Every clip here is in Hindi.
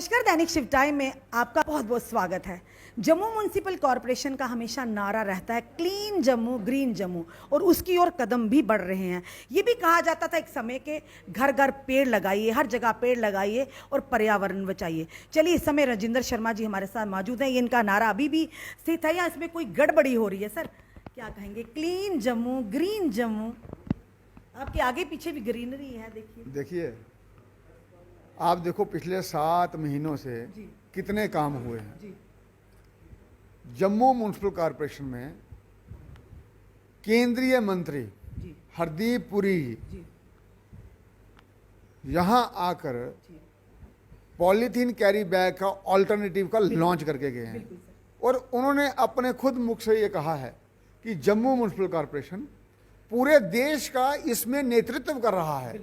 नमस्कार, दैनिक शिव टाइम में आपका बहुत बहुत स्वागत है। जम्मू म्युनिसिपल कॉरपोरेशन का हमेशा नारा रहता है क्लीन जम्मू ग्रीन जम्मू, और उसकी ओर कदम भी बढ़ रहे हैं। ये भी कहा जाता था एक समय के घर घर पेड़ लगाइए, हर जगह पेड़ लगाइए और पर्यावरण बचाइए। चलिए, इस समय राजेंद्र शर्मा जी हमारे साथ मौजूद हैं। इनका नारा अभी भी स्थित है या इसमें कोई गड़बड़ी हो रही है? सर क्या कहेंगे? क्लीन जम्मू ग्रीन जम्मू, आपके आगे पीछे भी ग्रीनरी है। देखिए, आप देखो पिछले 7 महीनों से कितने काम हुए हैं जी। जम्मू म्युनिसिपल कॉरपोरेशन में। केंद्रीय मंत्री जी। हरदीप पुरी जी। यहां आकर पॉलीथीन कैरी बैग का ऑल्टरनेटिव का लॉन्च करके गए हैं, और उन्होंने अपने खुद मुख से ये कहा है कि जम्मू म्युनिसिपल कॉरपोरेशन पूरे देश का इसमें नेतृत्व कर रहा है।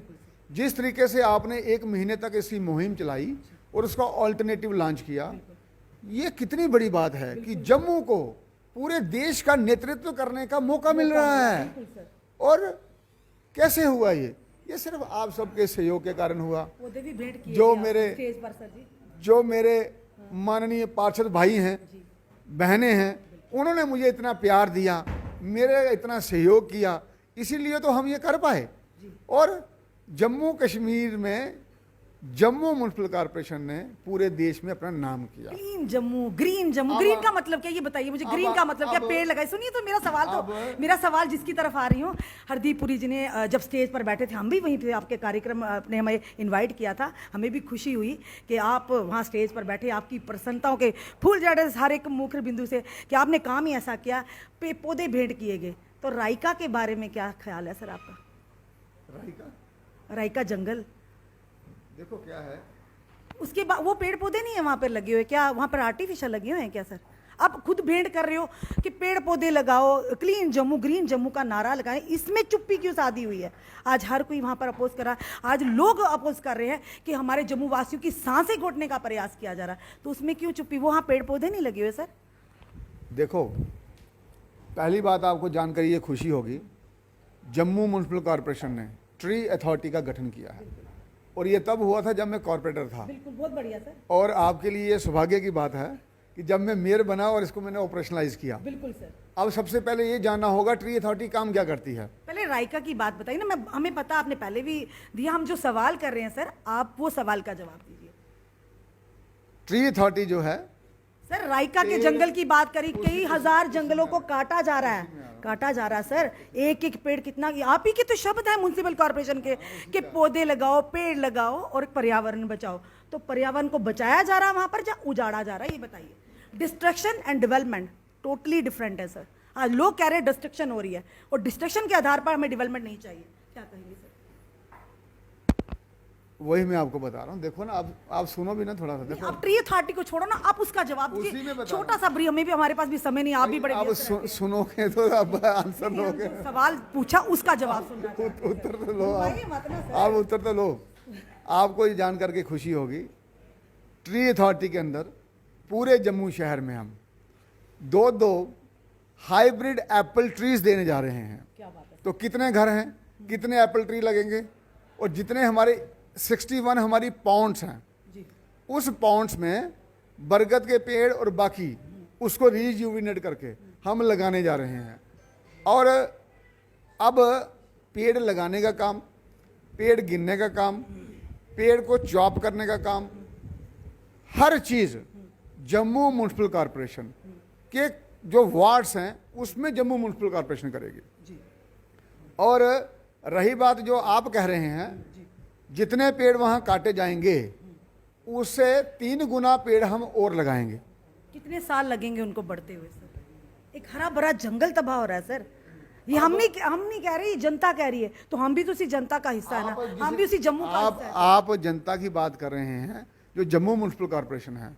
जिस तरीके से आपने 1 महीने तक इसकी मुहिम चलाई और उसका ऑल्टरनेटिव लॉन्च किया, ये कितनी बड़ी बात है कि जम्मू को पूरे देश का नेतृत्व करने का मौका मिल रहा है। और कैसे हुआ ये सिर्फ आप सबके सहयोग के कारण हुआ। जो मेरे माननीय पार्षद भाई हैं, बहनें हैं, उन्होंने मुझे इतना प्यार दिया, मेरे इतना सहयोग किया, इसीलिए तो हम ये कर पाए। और जम्मू कश्मीर में जम्मू म्युनिसिपल कॉरपोरेशन ने पूरे देश में अपना नाम किया। Green Jammu green Jammu, green का मतलब क्या, ये बताइए मुझे। ग्रीन का मतलब क्या? पेड़ लगाए। सुनिए तो मेरा सवाल जिसकी तरफ आ रही हूँ, हरदीप पुरी जी ने जब स्टेज पर बैठे थे, हम भी वहीं पे आपके कार्यक्रम ने हमें इनवाइट किया था। हमें भी खुशी हुई कि आप वहाँ स्टेज पर बैठे, आपकी प्रसन्नताओं के फूल जड़े हर एक मुख्य बिंदु से कि आपने काम ही ऐसा किया, पौधे भेंट किए गए। तो राइका के बारे में क्या ख्याल है सर आपका? राइका जंगल देखो क्या है, उसके बाद वो पेड़ पौधे नहीं है वहां पर लगे हुए, क्या वहां पर आर्टिफिशियल लगे हुए हैं क्या सर? आप खुद भेंट कर रहे हो कि पेड़ पौधे लगाओ, क्लीन जम्मू ग्रीन जम्मू का नारा लगाएं, इसमें चुप्पी क्यों साधी हुई है? आज हर कोई वहां पर अपोज कर रहा है। आज लोग अपोज कर रहे हैं कि हमारे जम्मू वासियों की सांसें घोटने का प्रयास किया जा रहा है, तो उसमें क्यों चुप्पी? वहां पेड़ पौधे नहीं लगे हुए सर? देखो, पहली बात आपको जानकर ये खुशी होगी, जम्मू म्युनिसिपल कॉरपोरेशन ने ट्री अथॉरिटी का गठन किया है, और ये तब हुआ था जब मैं कॉर्पोरेटर था। बिल्कुल, बहुत बढ़िया सर। और आपके लिए ये सौभाग्य की बात है कि जब मैं मेयर बना और इसको मैंने ऑपरेशनलाइज किया। बिल्कुल सर। अब सबसे पहले ये जानना होगा ट्री अथॉरिटी काम क्या करती है। पहले राइका की बात बताइए ना। हमें पता, आपने पहले भी दिया। हम जो सवाल कर रहे हैं सर, आप वो सवाल का जवाब दीजिए। ट्री अथॉरिटी जो है सर, राइका के जंगल की बात करी, कई हजार जंगलों को काटा जा रहा है सर। एक एक पेड़ कितना, आप ही के तो शब्द है म्युनिसिपल कॉर्पोरेशन के कि पौधे लगाओ, पेड़ लगाओ और पर्यावरण बचाओ। तो पर्यावरण को बचाया जा रहा है वहां पर या उजाड़ा जा रहा है, ये बताइए। Destruction and development totally different है सर। आज लोग कह रहे हैं डिस्ट्रक्शन हो रही है, और डिस्ट्रक्शन के आधार पर हमें डेवलपमेंट नहीं चाहिए। क्या कहेंगे सर? वही मैं आपको बता रहा हूँ। देखो ना, आप सुनो भी ना थोड़ा सा। देखो, आप ट्री अथॉरिटी को छोड़ो ना, आप उसका जवाब दीजिए। छोटा सा ब्रीफ, हमें भी, हमारे पास भी समय नहीं, आप भी बड़े आप सुनोगे तो आप आंसर दोगे। सवाल पूछा, उसका जवाब सुनना। उत्तर तो लो आप उत्तर तो लो। आपको ये जान करके खुशी होगी, ट्री अथॉरिटी के अंदर पूरे जम्मू शहर में हम 2 हाइब्रिड एप्पल ट्रीज देने जा रहे हैं। क्या बात है? तो कितने घर हैं, कितने एप्पल ट्री लगेंगे? और जितने हमारे 61 हमारी पॉन्ड्स हैं, उस पॉन्ड्स में बरगद के पेड़ और बाकी उसको रीजुविनेट करके हम लगाने जा रहे हैं। और अब पेड़ लगाने का काम, पेड़ गिनने का काम, पेड़ को चॉप करने का काम, हर चीज़ जम्मू म्युनिसिपल कॉरपोरेशन के जो वार्ड्स हैं उसमें जम्मू म्युनिसिपल कॉरपोरेशन करेगी। और रही बात जो आप कह रहे हैं, जितने पेड़ वहां काटे जाएंगे उससे 3 गुना पेड़ हम और लगाएंगे। कितने साल लगेंगे उनको बढ़ते हुए सर? एक हरा भरा जंगल तबाह हो रहा है सर। ये हम नहीं कह रहे, जनता कह रही है। तो हम भी तो उसी जनता का हिस्सा है ना, हम भी उसी जम्मू का हिस्सा है। आप जनता की बात कर रहे हैं। जो जम्मू म्युनिसिपल कॉरपोरेशन है,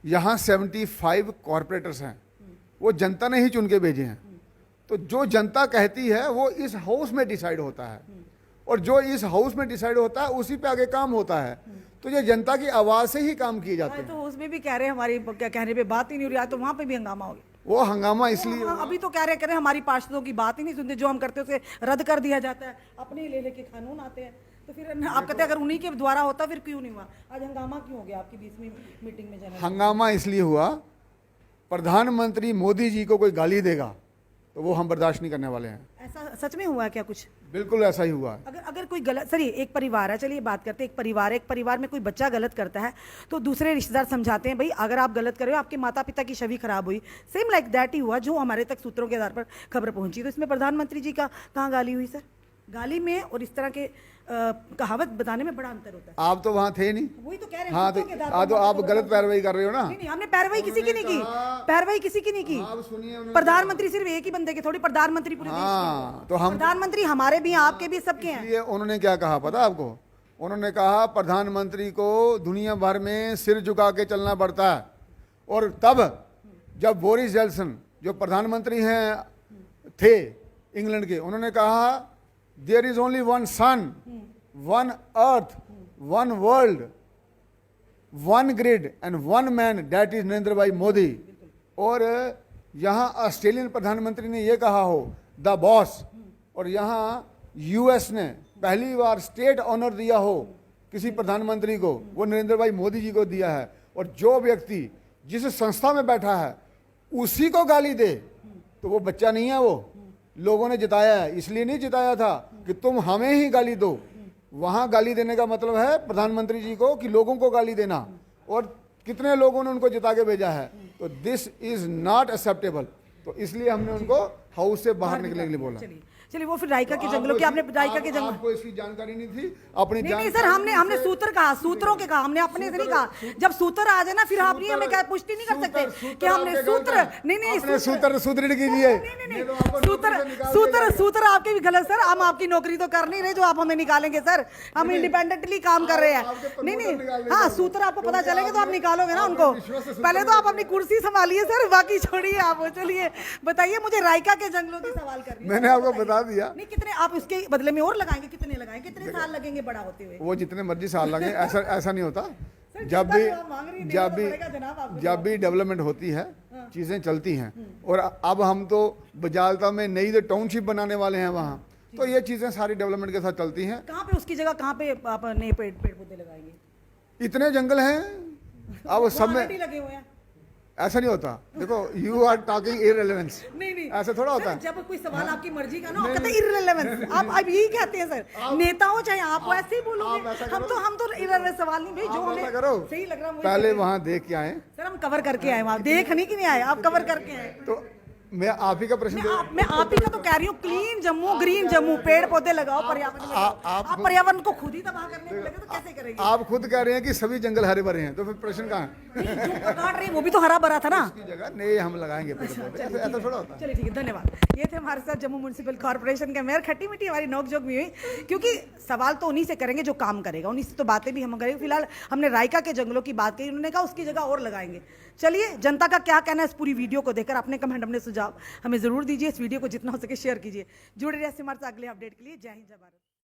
यहाँ 75 कॉरपोरेटर्स हैं, वो जनता ने ही चुन के भेजे हैं। तो जो जनता कहती है वो इस हाउस में डिसाइड होता है, और जो इस हाउस में डिसाइड होता है उसी पे आगे काम होता है। तो ये जनता की आवाज से ही काम किए जाते हैं। तो उसमें भी कह रहे हैं हमारी क्या कहने पे बात ही नहीं हो रही है, तो वहाँ पे भी हंगामा हो गया। वो हंगामा इसलिए अभी तो कह रहे करें हमारी पार्षदों की बात ही नहीं सुनते, जो हम करते उसे रद्द कर दिया जाता है, अपने ले लेके कानून आते हैं। तो फिर आप कहते हैं अगर उन्हीं के द्वारा होता फिर क्यों नहीं हुआ? आज हंगामा क्यों हो गया आपकी 20वीं मीटिंग में? जनरल हंगामा इसलिए हुआ, प्रधानमंत्री मोदी जी को कोई गाली देगा तो वो हम बर्दाश्त नहीं करने वाले हैं। ऐसा सच में हुआ क्या कुछ? बिल्कुल ऐसा ही हुआ है। अगर अगर कोई गलत, सर एक परिवार है, चलिए बात करते हैं, एक परिवार में कोई बच्चा गलत करता है तो दूसरे रिश्तेदार समझाते हैं भाई अगर आप गलत कर रहे हो आपके माता पिता की छवि खराब हुई। सेम लाइक दैट ही हुआ जो हमारे तक सूत्रों के आधार पर खबर पहुंची। तो इसमें प्रधानमंत्री जी का कहाँ गाली हुई सर? गाली में और इस तरह के कहावत बताने में बड़ा अंतर होता है। आप तो वहां थे नहीं। वही तो कह रहे हैं। हाँ तो सूत्रों के आधार पर आप गलत पैरवाई कर रहे हो ना। नहीं नहीं, हमने पैरवाई किसी की नहीं की, पैरवाई किसी की नहीं की। आप सुनिए, उन्होंने प्रधानमंत्री सिर्फ एक ही बंदे के थोड़ी, प्रधानमंत्री पूरे देश के हाँ हैं। तो हम प्रधानमंत्री हमारे भी हैं, आपके भी, सबके हैं। इसलिए उन्होंने क्या कहा पता आपको? उन्होंने कहा प्रधानमंत्री को दुनिया भर में सिर झुका के चलना पड़ता है। और तब जब बोरिस जॉनसन जो प्रधानमंत्री हैं थे इंग्लैंड के, उन्होंने कहा there is only one sun, one earth, one world, one grid and one man, that is Narendra bhai Modi. और यहाँ ऑस्ट्रेलियन प्रधानमंत्री ने ये कहा हो द बॉस, और यहाँ यूएस ने पहली बार स्टेट ऑनर दिया हो किसी प्रधानमंत्री को, वो नरेंद्र भाई मोदी जी को दिया है। और जो व्यक्ति जिस संस्था में बैठा है उसी को गाली दे तो वो बच्चा नहीं है, वो लोगों ने जिताया है। इसलिए नहीं जिताया था कि तुम हमें ही गाली दो। वहां गाली देने का मतलब है प्रधानमंत्री जी को कि लोगों को गाली देना, और कितने लोगों ने उनको जिता के भेजा है। तो दिस इज नॉट एक्सेप्टेबल। तो इसलिए हमने उनको हाउस से बाहर निकलने के लिए बोला। चलिए वो फिर रायका के जंगलों की, आपने रायका के जंगल, आपको इसकी जानकारी नहीं थी अपनी? नहीं सर, हमने सूत्र कहा, सूत्रों के कहा, हमने अपने से नहीं कहा। जब सूत्र आ जाए ना फिर आप नहीं हमें क्या पुष्टि नहीं कर सकते कि हमने सूत्र, नहीं सूत्र सुदृढ़ कीजिए। सूत्र आपके भी गलत सर। हम आपकी नौकरी तो कर नहीं रहे जो आप हमें निकालेंगे सर। हम इंडिपेंडेंटली काम कर रहे हैं। नहीं हाँ, सूत्र आपको पता चलेंगे तो आप निकालोगे ना उनको। पहले तो आप अपनी कुर्सी संभालिए सर, बाकी छोड़िए आप। चलिए बताइए मुझे रायका के जंगलों की सवाल कर रही है। मैंने आपको बता दिया। नहीं, कितने आप इसके बदले में और लगाएंगे? कितने लगाएंगे? कितने साल लगेंगे बड़ा होते हुए? वो जितने मर्जी साल लगे, ऐसा नहीं होता। जब भी डेवलपमेंट होती है चीजें चलती हैं। और अब हम तो बजालता में नई जो टाउनशिप बनाने वाले हैं वहाँ, तो ये चीजें सारी डेवलपमेंट के साथ चलती हैं। कहाँ पे उसकी जगह, कहाँ पे आप नए पेड़ पौधे लगाएंगे? इतने जंगल हैं अब सब में, लगे हुए हैं। ऐसा नहीं होता। देखो यू आर टॉकिंग इररिलेवेंस। नहीं ऐसा थोड़ा होता है। जब कोई सवाल आपकी मर्जी का ना, आप कहते हैं इररिलेवेंस। आप अब यही कहते हैं सर, नेता हो चाहे आप ऐसे ही बोलोगे। हम तो इररिलेवेंस सवाल नहीं भाई, जो हमें सही लग रहा है पहले वहाँ देख के आए सर। हम कवर करके आए वहाँ, देख नहीं कि नहीं आए, आप कवर करके आए। तो मैं आप ही का प्रश्न मैं आप ही का तो कह रही हूँ, क्लीन जम्मू, ग्रीन जम्मू, पेड़ पौधे लगाओ पर्यावरण में। आप पर्यावरण को खुद ही तबाह करने में लगे तो कैसे करेंगे? आप खुद कह रहे हैं कि सभी जंगल हरे भरे हैं, तो फिर प्रश्न कहाँ है? जो काट रहे हैं वो भी तो हरा भरा था ना। उसकी जगह नहीं हम लगाएंगे पेड़ पौधे, ऐसा थोड़ा होता है। चलिए ठीक है, धन्यवाद। ये थे हमारे साथ जम्मू म्युनिसिपल कॉर्पोरेशन के मेयर। खट्टी मीठी हमारी नोकझोंक भी हुई, क्योंकि सवाल तो उन्हीं से करेंगे जो काम करेगा, उन्हीं से तो बातें भी हम करेंगे। फिलहाल हमने रायका के जंगलों की बात कही, उन्होंने कहा उसकी जगह और लगाएंगे। चलिए जनता का क्या कहना है इस पूरी वीडियो को देखकर, अपने कमेंट, अपने सुझाव हमें जरूर दीजिए। इस वीडियो को जितना हो सके शेयर कीजिए। जुड़े रहिए हमारे साथ अगले अपडेट के लिए। जय हिंद, जय भारत।